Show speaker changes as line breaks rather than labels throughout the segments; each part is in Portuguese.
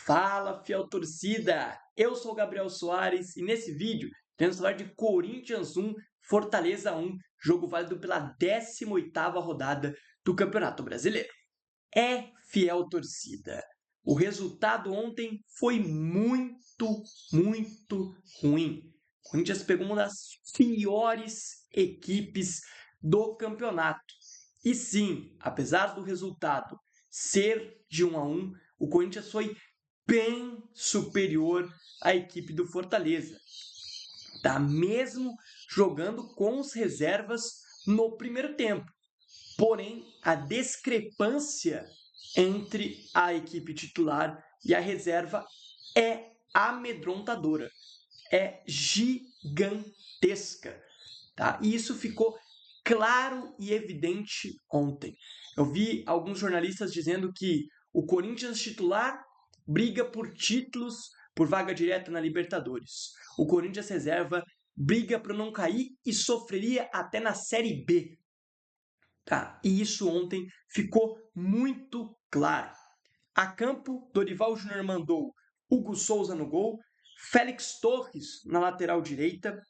Fala, fiel torcida! Eu sou o Gabriel Soares e nesse vídeo vamos falar de Corinthians 1, Fortaleza 1, jogo válido pela 18ª rodada do Campeonato Brasileiro. Fiel torcida, o resultado ontem foi muito ruim. O Corinthians pegou uma das piores equipes do campeonato. E sim, apesar do resultado ser de 1-1, o Corinthians foi bem superior à equipe do Fortaleza. Tá mesmo jogando com as reservas no primeiro tempo. Porém, a discrepância entre a equipe titular e a reserva é amedrontadora, é gigantesca, tá? E isso ficou claro e evidente ontem. Eu vi alguns jornalistas dizendo que o Corinthians titular briga por títulos, por vaga direta na Libertadores. O Corinthians reserva briga para não cair e sofreria até na Série B. Tá? E isso ontem ficou muito claro. A campo, Dorival Júnior mandou Hugo Souza no gol, Félix Torres na lateral direita,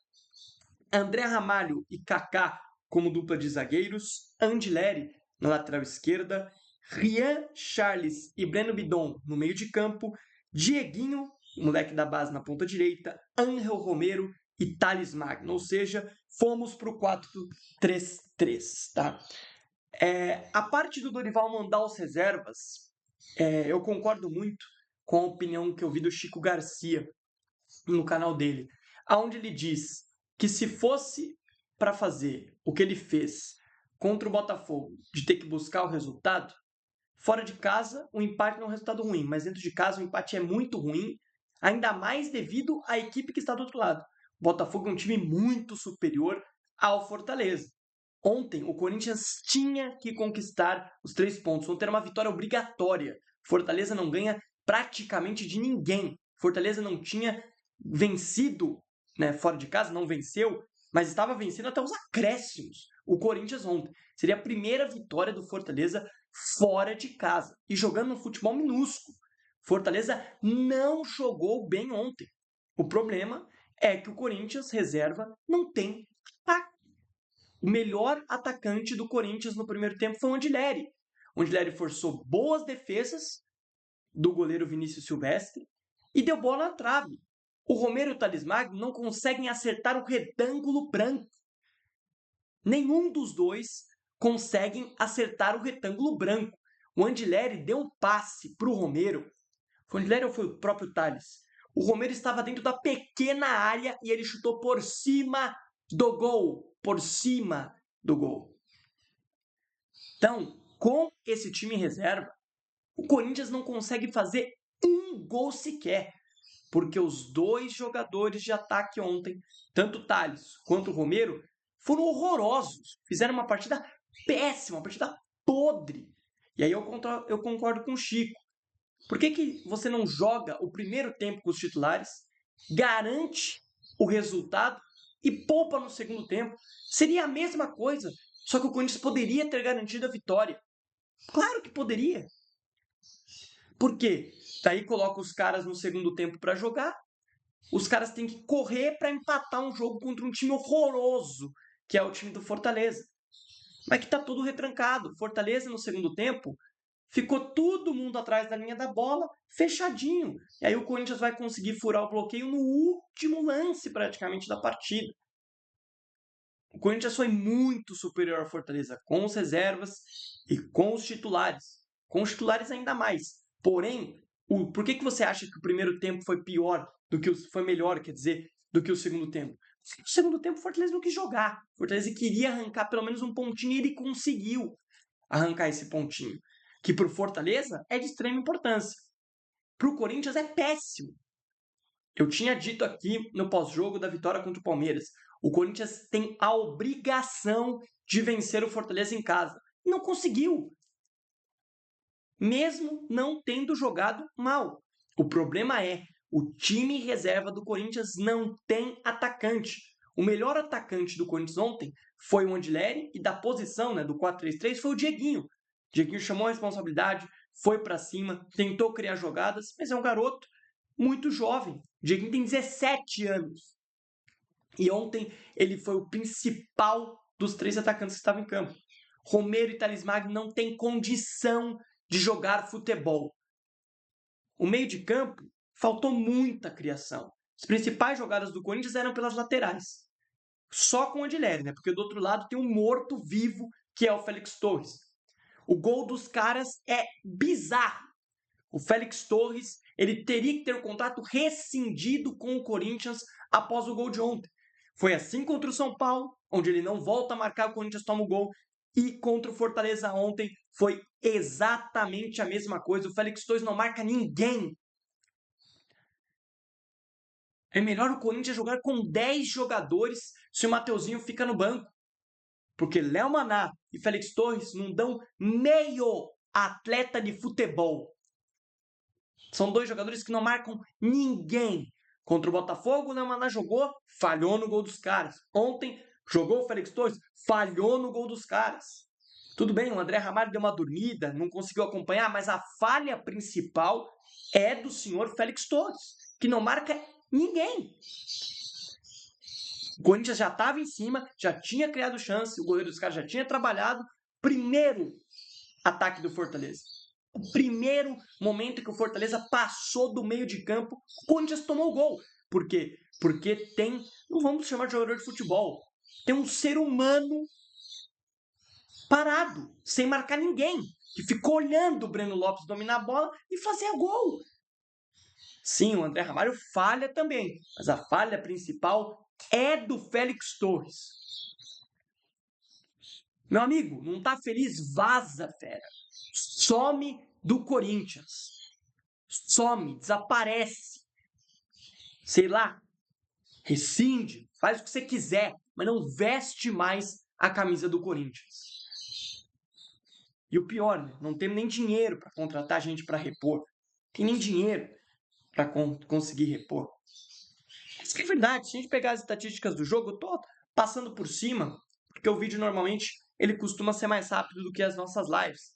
André Ramalho e Kaká como dupla de zagueiros, Andileri na lateral esquerda, Rian Charles e Breno Bidon no meio de campo, Dieguinho, o moleque da base na ponta direita, Ángel Romero e Thales Magno. Ou seja, fomos para o 4-3-3. Tá? A parte do Dorival mandar os reservas, eu concordo muito com a opinião que eu vi do Chico Garcia no canal dele, onde ele diz que se fosse para fazer o que ele fez contra o Botafogo, de ter que buscar o resultado, fora de casa o empate não é um resultado ruim, mas dentro de casa o empate é muito ruim, ainda mais devido à equipe que está do outro lado. O Botafogo é um time muito superior ao Fortaleza. Ontem o Corinthians tinha que conquistar os 3 pontos, ontem era uma vitória obrigatória. Fortaleza não ganha praticamente de ninguém. Fortaleza não tinha vencido, né, fora de casa, não venceu, mas estava vencendo até os acréscimos. O Corinthians ontem seria a primeira vitória do Fortaleza fora de casa e jogando um futebol minúsculo. Fortaleza não jogou bem ontem. O problema é que o Corinthians reserva não tem ataque. O melhor atacante do Corinthians no primeiro tempo foi o Andileri. O Andileri forçou boas defesas do goleiro Vinícius Silvestre e deu bola na trave. O Romero e o Thales Magno não conseguem acertar o retângulo branco. Nenhum dos dois conseguem acertar o retângulo branco. O Andileri deu um passe para o Romero. Foi o Andileri ou foi o próprio Thales? O Romero estava dentro da pequena área e ele chutou por cima do gol. Por cima do gol. Então, com esse time em reserva, o Corinthians não consegue fazer um gol sequer, porque os dois jogadores de ataque ontem, tanto o Thales quanto o Romero, foram horrorosos. Fizeram uma partida péssima, uma partida podre. E aí eu concordo com o Chico. Por que você não joga o primeiro tempo com os titulares, garante o resultado e poupa no segundo tempo? Seria a mesma coisa, só que o Corinthians poderia ter garantido a vitória. Claro que poderia. Por quê? Daí coloca os caras no segundo tempo para jogar. Os caras têm que correr para empatar um jogo contra um time horroroso, que é o time do Fortaleza. Mas que tá tudo retrancado. Fortaleza no segundo tempo ficou todo mundo atrás da linha da bola, fechadinho. E aí o Corinthians vai conseguir furar o bloqueio no último lance praticamente da partida. O Corinthians foi muito superior ao Fortaleza com as reservas e com os titulares. Com os titulares ainda mais. Porém, por que você acha que o primeiro tempo foi pior do que foi melhor, quer dizer, do que o segundo tempo? No segundo tempo o Fortaleza não quis jogar. O Fortaleza queria arrancar pelo menos um pontinho e ele conseguiu arrancar esse pontinho. Que para o Fortaleza é de extrema importância. Para o Corinthians é péssimo. Eu tinha dito aqui no pós-jogo da vitória contra o Palmeiras, o Corinthians tem a obrigação de vencer o Fortaleza em casa. Não conseguiu. Mesmo não tendo jogado mal. O problema é, o time reserva do Corinthians não tem atacante. O melhor atacante do Corinthians ontem foi o Andileri e da posição, né, do 4-3-3 foi o Dieguinho. O Dieguinho chamou a responsabilidade, foi para cima, tentou criar jogadas, mas é um garoto muito jovem. O Dieguinho tem 17 anos. E ontem ele foi o principal dos 3 atacantes que estavam em campo. Romero e Thales Magno não têm condição de jogar futebol. O meio de campo faltou muita criação. As principais jogadas do Corinthians eram pelas laterais. Só com o Odilere, né? Porque do outro lado tem um morto-vivo, que é o Félix Torres. O gol dos caras é bizarro. O Félix Torres, ele teria que ter o contrato rescindido com o Corinthians após o gol de ontem. Foi assim contra o São Paulo, onde ele não volta a marcar, o Corinthians toma o gol. E contra o Fortaleza ontem foi exatamente a mesma coisa. O Félix Torres não marca ninguém. É melhor o Corinthians jogar com 10 jogadores se o Mateuzinho fica no banco. Porque Léo Maná e Félix Torres não dão meio atleta de futebol. São 2 jogadores que não marcam ninguém. Contra o Botafogo, o Léo Maná jogou, falhou no gol dos caras. Ontem, jogou o Félix Torres, falhou no gol dos caras. Tudo bem, o André Ramalho deu uma dormida, não conseguiu acompanhar, mas a falha principal é do senhor Félix Torres, que não marca ninguém. O Corinthians já estava em cima, já tinha criado chance, o goleiro dos caras já tinha trabalhado. Primeiro ataque do Fortaleza. O primeiro momento que o Fortaleza passou do meio de campo, o Corinthians tomou o gol. Por quê? Porque tem, não vamos chamar de jogador de futebol, tem um ser humano parado, sem marcar ninguém, que ficou olhando o Breno Lopes dominar a bola e fazer gol. Sim, o André Ramalho falha também, mas a falha principal é do Félix Torres. Meu amigo, não tá feliz? Vaza, fera. Some do Corinthians. Some, desaparece. Sei lá, rescinde, faz o que você quiser, mas não veste mais a camisa do Corinthians. E o pior, né? Não temos nem dinheiro para contratar gente para repor. Tem nem dinheiro para conseguir repor. Isso que é verdade. Se a gente pegar as estatísticas do jogo, eu tô passando por cima, porque o vídeo normalmente ele costuma ser mais rápido do que as nossas lives.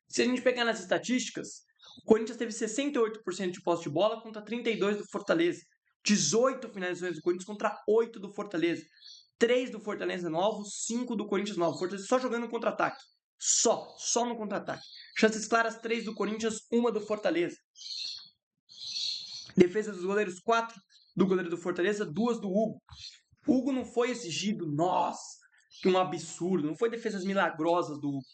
Se a gente pegar nas estatísticas, o Corinthians teve 68% de posse de bola contra 32% do Fortaleza. 18 finalizações do Corinthians contra 8 do Fortaleza. 3 do Fortaleza novos, 5 do Corinthians novo. Fortaleza só jogando no contra-ataque. Só no contra-ataque. Chances claras, 3 do Corinthians, 1 do Fortaleza. Defesa dos goleiros, 4 do goleiro do Fortaleza, 2 do Hugo. O Hugo não foi exigido, nossa, que um absurdo. Não foi defesas milagrosas do Hugo.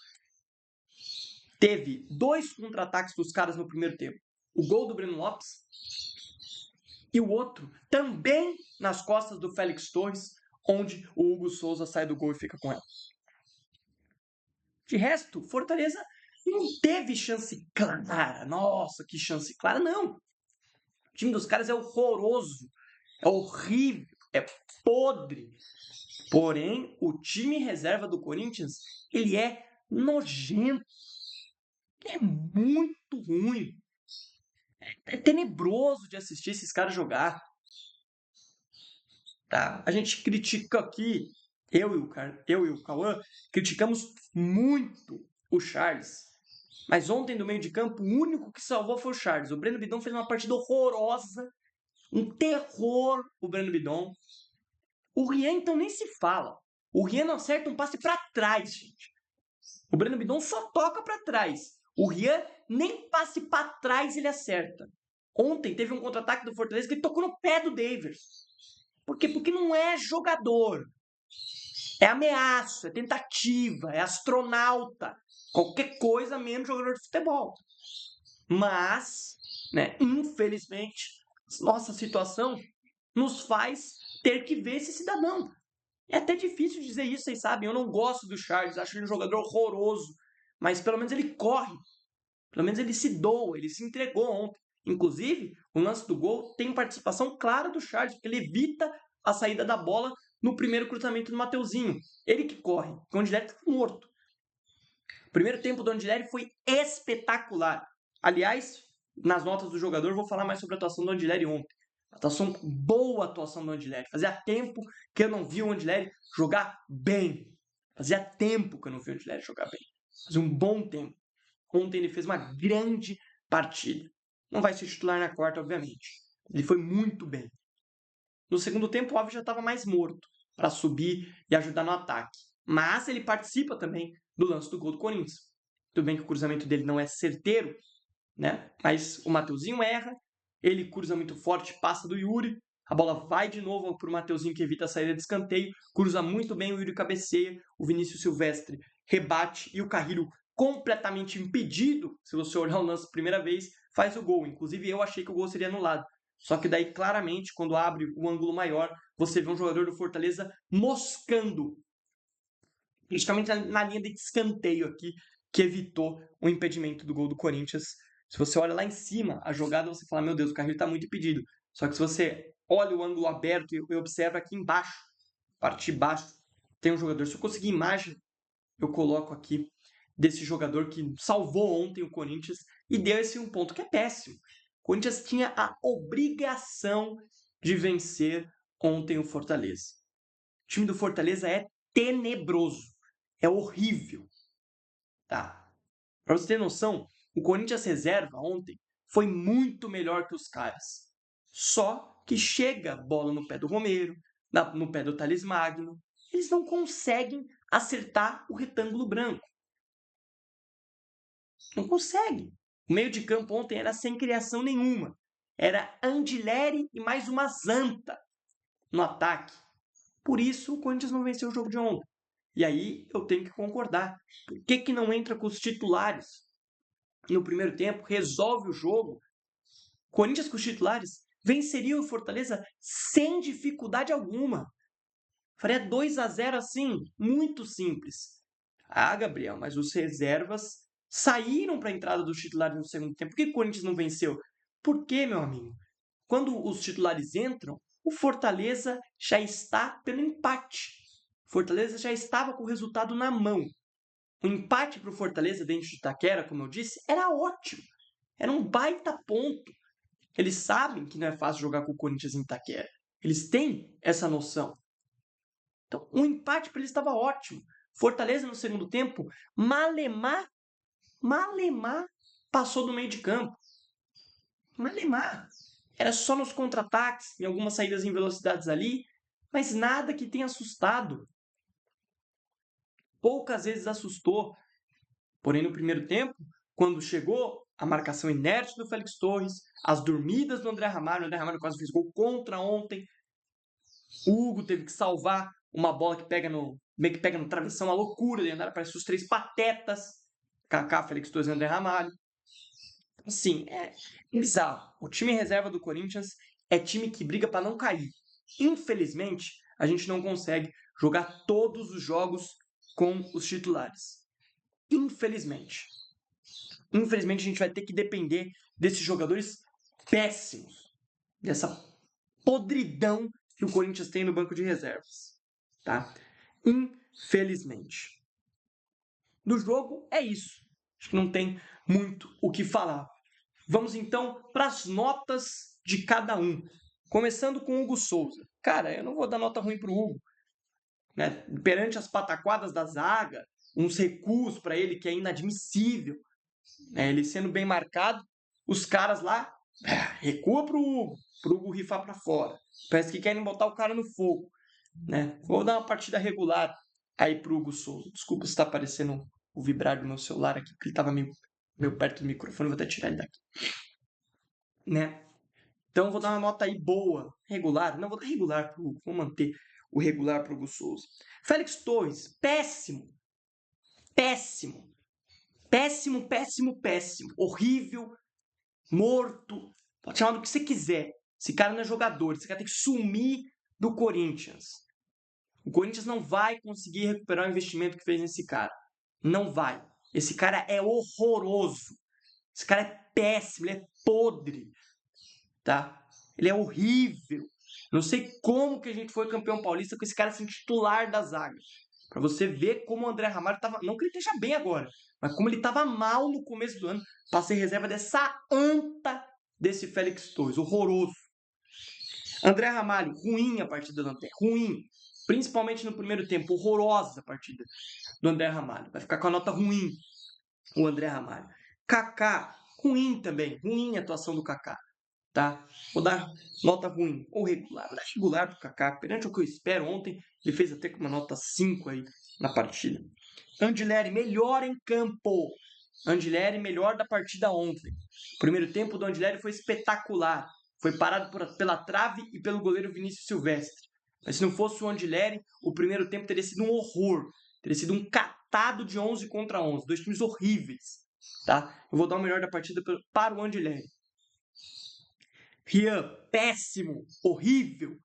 Teve 2 contra-ataques dos caras no primeiro tempo. O gol do Breno Lopes e o outro também nas costas do Félix Torres, onde o Hugo Souza sai do gol e fica com ela. De resto, Fortaleza não teve chance clara. Nossa, que chance clara. Não. O time dos caras é horroroso, é horrível, é podre. Porém, o time reserva do Corinthians, ele é nojento. É muito ruim. É tenebroso de assistir esses caras jogar. Tá? A gente critica aqui, eu e o Cauã, criticamos muito o Charles. Mas ontem, do meio de campo, o único que salvou foi o Charles. O Breno Bidon fez uma partida horrorosa. Um terror, o Breno Bidon. O Rian, então, nem se fala. O Rian não acerta um passe para trás, gente. O Breno Bidon só toca para trás. O Rian nem passe para trás ele acerta. Ontem teve um contra-ataque do Fortaleza que ele tocou no pé do Davis. Por quê? Porque não é jogador. É ameaça, é tentativa, é astronauta. Qualquer coisa menos jogador de futebol. Mas, né, infelizmente, nossa situação nos faz ter que ver esse cidadão. É até difícil dizer isso, vocês sabem. Eu não gosto do Charles, acho ele um jogador horroroso. Mas pelo menos ele corre. Pelo menos ele se doa, ele se entregou ontem. Inclusive, o lance do gol tem participação clara do Charles, porque ele evita a saída da bola no primeiro cruzamento do Mateuzinho. Ele que corre, porque o Odilere está morto. O primeiro tempo do Odilere foi espetacular. Aliás, nas notas do jogador, vou falar mais sobre a atuação do Odilere ontem. Boa atuação do Odilere. Fazia tempo que eu não vi o Odilere jogar bem. Fazia tempo que eu não vi o Odilere jogar bem. Fazia um bom tempo. Ontem ele fez uma grande partida. Não vai ser titular na quarta, obviamente. Ele foi muito bem. No segundo tempo, o Alves já estava mais morto para subir e ajudar no ataque. Mas ele participa também do lance do gol do Corinthians. Tudo bem que o cruzamento dele não é certeiro, né? Mas o Mateuzinho erra, ele cruza muito forte, passa do Yuri, a bola vai de novo para o Mateuzinho, que evita a saída de escanteio, cruza muito bem, o Yuri cabeceia, o Vinícius Silvestre rebate e o Carrilho, completamente impedido, se você olhar o lance a primeira vez, faz o gol. Inclusive eu achei que o gol seria anulado. Só que daí, claramente, quando abre o ângulo maior, você vê um jogador do Fortaleza moscando, praticamente na linha de escanteio aqui, que evitou o impedimento do gol do Corinthians. Se você olha lá em cima a jogada, você fala, meu Deus, o Carrilho está muito impedido. Só que se você olha o ângulo aberto e observa aqui embaixo, parte de baixo, tem um jogador. Se eu conseguir imagem, eu coloco aqui desse jogador que salvou ontem o Corinthians e deu esse um ponto que é péssimo. O Corinthians tinha a obrigação de vencer ontem o Fortaleza. O time do Fortaleza é tenebroso, é horrível, tá? Para você ter noção, o Corinthians reserva ontem foi muito melhor que os caras. Só que chega bola no pé do Romero, no pé do Thales Magno, eles não conseguem acertar o retângulo branco. Não conseguem. O meio de campo ontem era sem criação nenhuma. Era Andileri e mais uma Zanta no ataque. Por isso o Corinthians não venceu o jogo de ontem. E aí eu tenho que concordar. Por que não entra com os titulares? No primeiro tempo, resolve o jogo. Corinthians com os titulares venceria o Fortaleza sem dificuldade alguma. Faria 2-0 assim, muito simples. Ah, Gabriel, mas os reservas saíram para a entrada dos titulares no segundo tempo. Por que o Corinthians não venceu? Por quê, meu amigo? Quando os titulares entram, o Fortaleza já está pelo empate. O Fortaleza já estava com o resultado na mão. O empate para o Fortaleza dentro de Itaquera, como eu disse, era ótimo. Era um baita ponto. Eles sabem que não é fácil jogar com o Corinthians em Itaquera. Eles têm essa noção. Então, o empate para eles estava ótimo. Fortaleza no segundo tempo, Malemar passou do meio de campo. Malemar. Era só nos contra-ataques, em algumas saídas em velocidades ali, mas nada que tenha assustado. Poucas vezes assustou. Porém, no primeiro tempo, quando chegou a marcação inerte do Félix Torres, as dormidas do André Ramalho, o André Ramalho quase fez gol contra ontem, o Hugo teve que salvar uma bola que pega meio que pega no travessão, uma loucura de andar, parece os três patetas, Kaká, Félix Torres e André Ramalho. Assim, é bizarro. O time reserva do Corinthians é time que briga para não cair. Infelizmente, a gente não consegue jogar todos os jogos com os titulares. Infelizmente. Infelizmente, a gente vai ter que depender desses jogadores péssimos, dessa podridão que o Corinthians tem no banco de reservas, tá? Infelizmente. Do jogo é isso. Acho que não tem muito o que falar. Vamos então para as notas de cada um. Começando com o Hugo Souza. Cara, eu não vou dar nota ruim pro Hugo, né? Perante as pataquadas da zaga, uns recuos para ele que é inadmissível, né? Ele sendo bem marcado, os caras lá recua pro Hugo rifar para fora. Parece que querem botar o cara no fogo, né? Vou dar uma partida regular aí pro Hugo Souza. Desculpa se está aparecendo o vibrar do meu celular aqui, porque ele estava meio perto do microfone, vou até tirar ele daqui, né? Então vou dar uma nota aí boa, regular. Não, vou dar regular pro Hugo, vou manter o regular pro Hugo Souza. Félix Torres, péssimo. Péssimo. Péssimo, péssimo, péssimo. Horrível, morto. Pode chamar do que você quiser. Esse cara não é jogador, esse cara tem que sumir do Corinthians. O Corinthians não vai conseguir recuperar o investimento que fez nesse cara. Não vai. Esse cara é horroroso. Esse cara é péssimo, ele é podre. Tá? Ele é horrível. Não sei como que a gente foi campeão paulista com esse cara sendo titular da zaga. Pra você ver como o André Ramalho tava... Não que ele esteja bem agora, mas como ele tava mal no começo do ano pra ser reserva dessa anta desse Félix Torres. Horroroso. André Ramalho, ruim a partida do André. Ruim. Principalmente no primeiro tempo. Horrorosa a partida do André Ramalho. Vai ficar com a nota ruim o André Ramalho. Kaká, ruim também. Ruim a atuação do Kaká. Tá? Vou dar nota ruim ou regular. Vou dar regular pro Kaká. Perante o que eu espero ontem, ele fez até com uma nota 5 aí na partida. Andileri, melhor em campo. Andileri, melhor da partida ontem. O primeiro tempo do Andileri foi espetacular. Foi parado pela trave e pelo goleiro Vinícius Silvestre. Mas se não fosse o Andileri, o primeiro tempo teria sido um horror. Teria sido um catado de 11 contra 11. Dois times horríveis. Tá? Eu vou dar o melhor da partida para o Andileri. Rian, péssimo, horrível,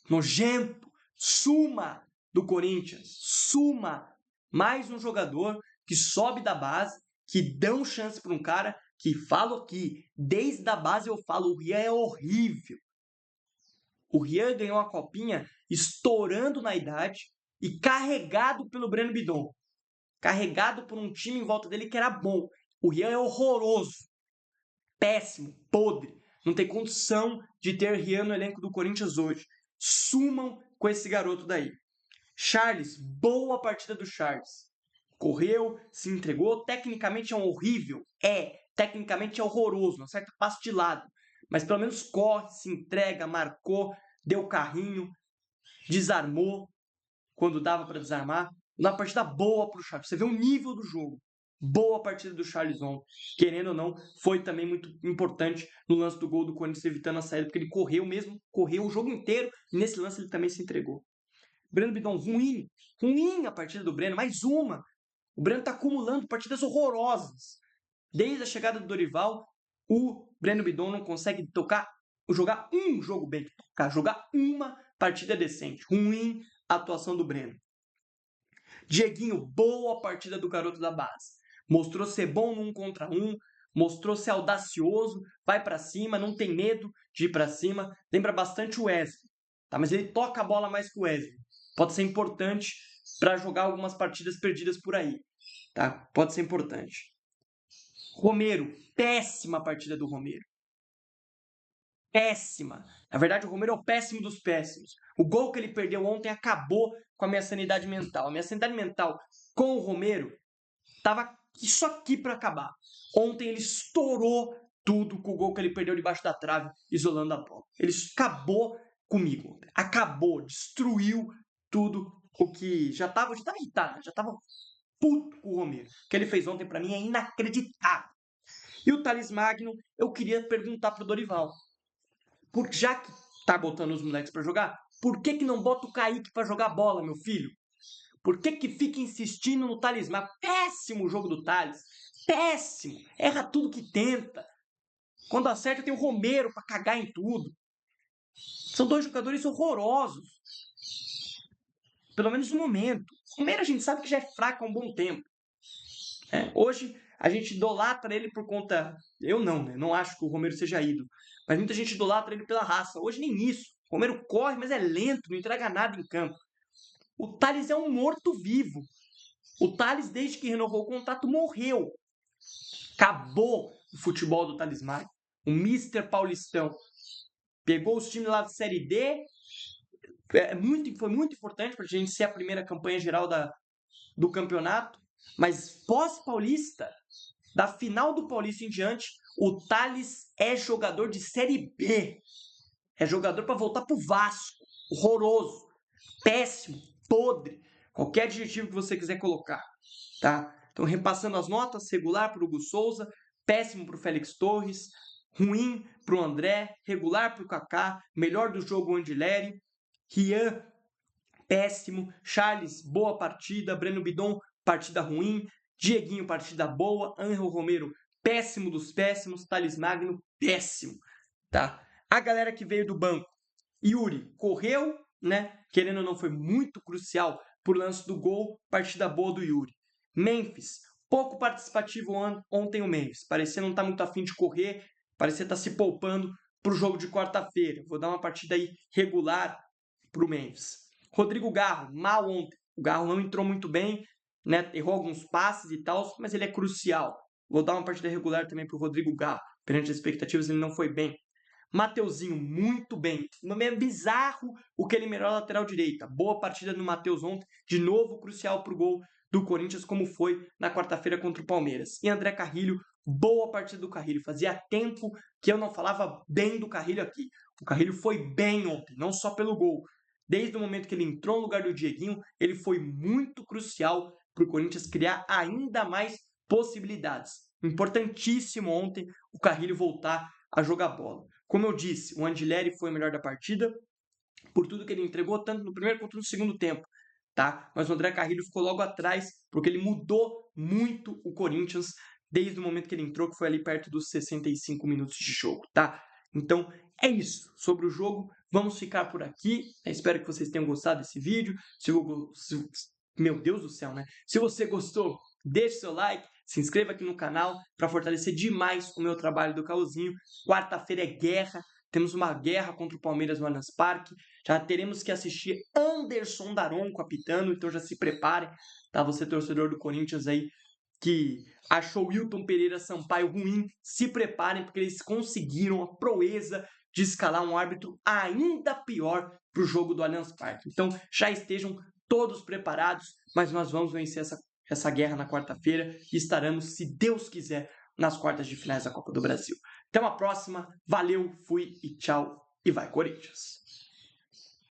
nojento, suma do Corinthians, suma. Mais um jogador que sobe da base, que dão chance para um cara que falo aqui, desde a base eu falo, o Rian é horrível. O Rian ganhou a copinha estourando na idade e carregado pelo Breno Bidon. Carregado por um time em volta dele que era bom. O Rian é horroroso, péssimo, podre. Não tem condição de ter Rian no elenco do Corinthians hoje. Sumam com esse garoto daí. Charles, boa partida do Charles. Correu, se entregou. Tecnicamente é um horrível. Tecnicamente é horroroso. Não acerta passo de lado. Mas pelo menos corre, se entrega, marcou, deu carrinho, desarmou quando dava para desarmar. Uma partida boa para o Charles. Você vê o nível do jogo. Boa partida do Charles ontem. Querendo ou não, foi também muito importante no lance do gol do Corinthians, evitando a saída, porque ele correu o jogo inteiro, e nesse lance ele também se entregou. Breno Bidon, ruim a partida do Breno, mais uma. O Breno está acumulando partidas horrorosas. Desde a chegada do Dorival, o Breno Bidon não consegue jogar um jogo bem, jogar uma partida decente. Ruim a atuação do Breno. Dieguinho, boa partida do garoto da base. Mostrou ser bom no 1 contra 1, mostrou ser audacioso, vai para cima, não tem medo de ir para cima. Lembra bastante o Wesley, tá? Mas ele toca a bola mais que o Wesley. Pode ser importante para jogar algumas partidas perdidas por aí, tá? Pode ser importante. Romero, péssima partida do Romero. Péssima. Na verdade, o Romero é o péssimo dos péssimos. O gol que ele perdeu ontem acabou com a minha sanidade mental. A minha sanidade mental com o Romero estava isso aqui para acabar. Ontem ele estourou tudo com o gol que ele perdeu debaixo da trave, isolando a bola. Ele acabou comigo. Acabou, destruiu tudo o que já estava irritado, já estava puto com o Romero. O que ele fez ontem para mim é inacreditável. E o Thales Magno, eu queria perguntar pro Dorival. Já que tá botando os moleques para jogar, por que não bota o Kaique para jogar bola, meu filho? Por que fica insistindo no Thales Magno? Péssimo o jogo do Thales. Péssimo. Erra tudo que tenta. Quando acerta tem o Romero para cagar em tudo. São dois jogadores horrorosos. Pelo menos no momento. O Romero a gente sabe que já é fraco há um bom tempo. Hoje a gente idolatra ele por conta... Eu não, né? Não acho que o Romero seja ídolo. Mas muita gente idolatra ele pela raça. Hoje nem isso. O Romero corre, mas é lento, não entrega nada em campo. O Thales é um morto-vivo. O Thales, desde que renovou o contrato, morreu. Acabou o futebol do Thales Magno. O Mr. Paulistão. Pegou os times lá da Série D. Foi muito importante para a gente ser a primeira campanha geral do campeonato. Mas pós-paulista, da final do Paulista em diante, o Thales é jogador de Série B. É jogador para voltar pro Vasco. Horroroso. Péssimo. Podre. Qualquer adjetivo que você quiser colocar. Tá? Então, repassando as notas, regular para o Hugo Souza, péssimo para o Félix Torres, ruim para o André, regular para o Kaká, melhor do jogo o Andileri, Rian, péssimo, Charles, boa partida, Breno Bidon, partida ruim, Dieguinho, partida boa, Angel Romero, péssimo dos péssimos, Thales Magno, péssimo. Tá? A galera que veio do banco, Yuri, correu, né? Querendo ou não, foi muito crucial por lance do gol, partida boa do Yuri. Memphis, pouco participativo ontem o Memphis. Parecia não estar muito afim de correr, parecia estar se poupando para o jogo de quarta-feira. Vou dar uma partida aí regular para o Memphis. Rodrigo Garro, mal ontem. O Garro não entrou muito bem, né? Errou alguns passes e tal, mas ele é crucial. Vou dar uma partida regular também para o Rodrigo Garro. Perante as expectativas, ele não foi bem. Mateuzinho, muito bem. É bizarro o que ele melhorou na lateral direita. Boa partida do Matheus ontem. De novo, crucial para o gol do Corinthians, como foi na quarta-feira contra o Palmeiras. E André Carrilho, boa partida do Carrilho. Fazia tempo que eu não falava bem do Carrilho aqui. O Carrilho foi bem ontem, não só pelo gol. Desde o momento que ele entrou no lugar do Dieguinho, ele foi muito crucial para o Corinthians criar ainda mais possibilidades. Importantíssimo ontem o Carrilho voltar a jogar bola. Como eu disse, o Andileri foi o melhor da partida, por tudo que ele entregou, tanto no primeiro quanto no segundo tempo. Tá? Mas o André Carrilho ficou logo atrás, porque ele mudou muito o Corinthians desde o momento que ele entrou, que foi ali perto dos 65 minutos de jogo, tá? Então, é isso. Sobre o jogo, vamos ficar por aqui. Eu espero que vocês tenham gostado desse vídeo. Meu Deus do céu, né? Se você gostou, deixe seu like, se inscreva aqui no canal para fortalecer demais o meu trabalho do Cauzinho. Quarta-feira é guerra. Temos uma guerra contra o Palmeiras no Allianz Parque. Já teremos que assistir Anderson Daronco apitando, então já se prepare, tá? Você torcedor do Corinthians aí que achou o Wilton Pereira Sampaio ruim, se preparem porque eles conseguiram a proeza de escalar um árbitro ainda pior para o jogo do Allianz Parque. Então já estejam todos preparados, mas nós vamos vencer essa guerra na quarta-feira e estaremos, se Deus quiser, nas quartas de finais da Copa do Brasil. Até uma próxima, valeu, fui e tchau, e vai Corinthians!